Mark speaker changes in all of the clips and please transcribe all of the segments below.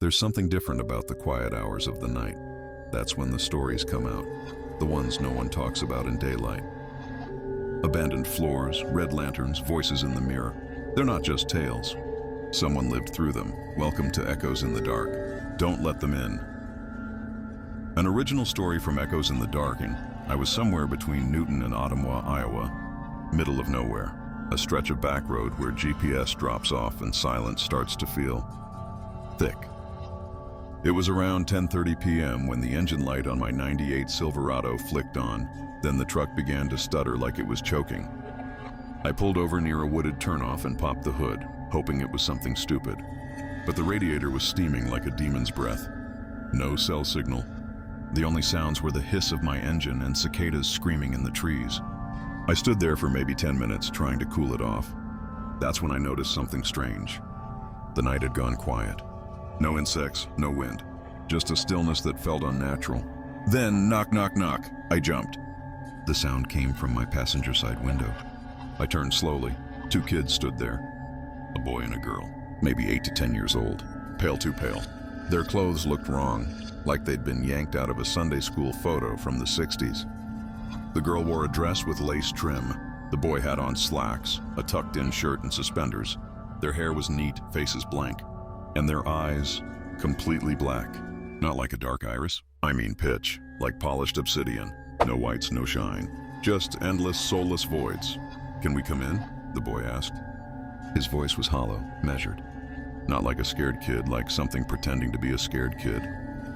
Speaker 1: There's something different about the quiet hours of the night. That's when the stories come out, the ones no one talks about in daylight. Abandoned floors, red lanterns, voices in the mirror. They're not just tales. Someone lived through them. Welcome to Echoes in the Dark. Don't let them in. An original story from Echoes in the Dark. I was somewhere between Newton and Ottumwa, Iowa, middle of nowhere, a stretch of back road where GPS drops off and silence starts to feel thick. It was around 10:30 p.m. when the engine light on my '98 Silverado flicked on. Then the truck began to stutter like it was choking. I pulled over near a wooded turnoff and popped the hood, hoping it was something stupid. But the radiator was steaming like a demon's breath. No cell signal. The only sounds were the hiss of my engine and cicadas screaming in the trees. I stood there for maybe 10 minutes trying to cool it off. That's when I noticed something strange. The night had gone quiet. No insects, no wind. Just a stillness that felt unnatural. Then, knock, knock, knock, I jumped. The sound came from my passenger side window. I turned slowly. 2 kids stood there. A boy and a girl, maybe 8 to 10 years old. Pale too pale. Their clothes looked wrong, like they'd been yanked out of a Sunday school photo from the 60s. The girl wore a dress with lace trim. The boy had on slacks, a tucked-in shirt and suspenders. Their hair was neat, faces blank. And their eyes, completely black. Not like a dark iris, I mean pitch, like polished obsidian. No whites, no shine. Just endless, soulless voids. "Can we come in?" the boy asked. His voice was hollow, measured. Not like a scared kid, like something pretending to be a scared kid.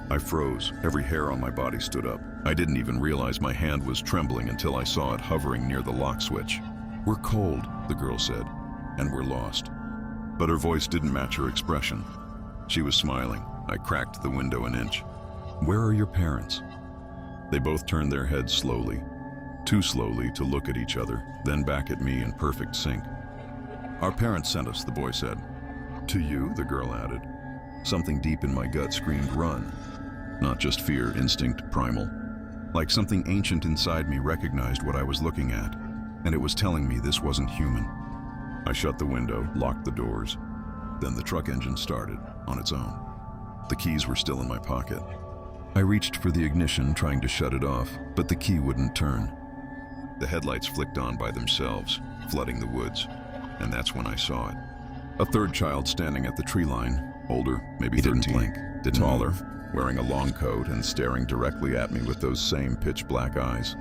Speaker 1: I froze. Every hair on my body stood up. I didn't even realize my hand was trembling until I saw it hovering near the lock switch. "We're cold," the girl said, "and we're lost." But her voice didn't match her expression. She was smiling. I cracked the window an inch. "Where are your parents?" They both turned their heads slowly, too slowly to look at each other, then back at me in perfect sync. "Our parents sent us," the boy said. "To you?" the girl added. Something deep in my gut screamed, "Run." Not just fear, instinct, primal. Like something ancient inside me recognized what I was looking at, and it was telling me this wasn't human. I shut the window, locked the doors. Then the truck engine started, on its own. The keys were still in my pocket. I reached for the ignition, trying to shut it off, but the key wouldn't turn. The headlights flicked on by themselves, flooding the woods, and that's when I saw it. A third child standing at the tree line, older, maybe 13, taller, wearing a long coat and staring directly at me with those same pitch-black eyes.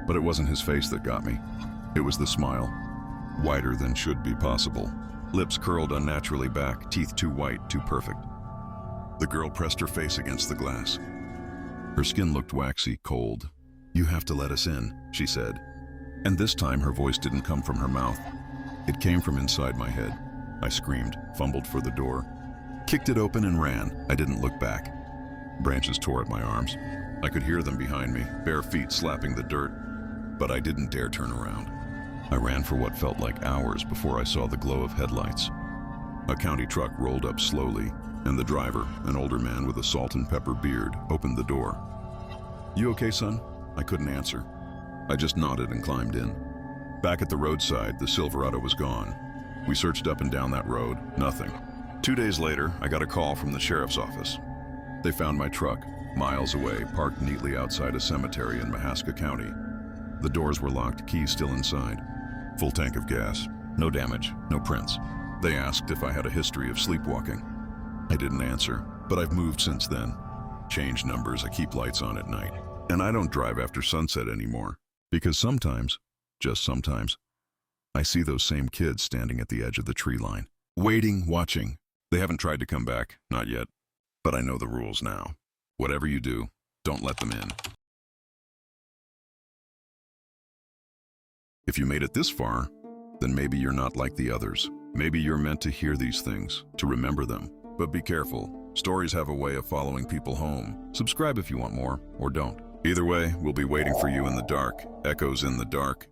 Speaker 1: But it wasn't his face that got me. It was the smile. Wider than should be possible. Lips curled unnaturally back, teeth too white, too perfect. The girl pressed her face against the glass. Her skin looked waxy, cold. "You have to let us in," she said. And this time her voice didn't come from her mouth. It came from inside my head. I screamed, fumbled for the door, kicked it open and ran. I didn't look back. Branches tore at my arms. I could hear them behind me, bare feet slapping the dirt, but I didn't dare turn around. I ran for what felt like hours before I saw the glow of headlights. A county truck rolled up slowly, and the driver, an older man with a salt and pepper beard, opened the door. "You okay, son?" I couldn't answer. I just nodded and climbed in. Back at the roadside, the Silverado was gone. We searched up and down that road, nothing. 2 days later, I got a call from the sheriff's office. They found my truck, miles away, parked neatly outside a cemetery in Mahaska County. The doors were locked, keys still inside. Full tank of gas. No damage, no prints. They asked if I had a history of sleepwalking. I didn't answer, but I've moved since then. Changed numbers, I keep lights on at night. And I don't drive after sunset anymore. Because sometimes, just sometimes, I see those same kids standing at the edge of the tree line. Waiting, watching. They haven't tried to come back, not yet. But I know the rules now. Whatever you do, don't let them in. If you made it this far, then maybe you're not like the others. Maybe you're meant to hear these things, to remember them. But be careful. Stories have a way of following people home. Subscribe if you want more, or don't. Either way, we'll be waiting for you in the dark. Echoes in the Dark.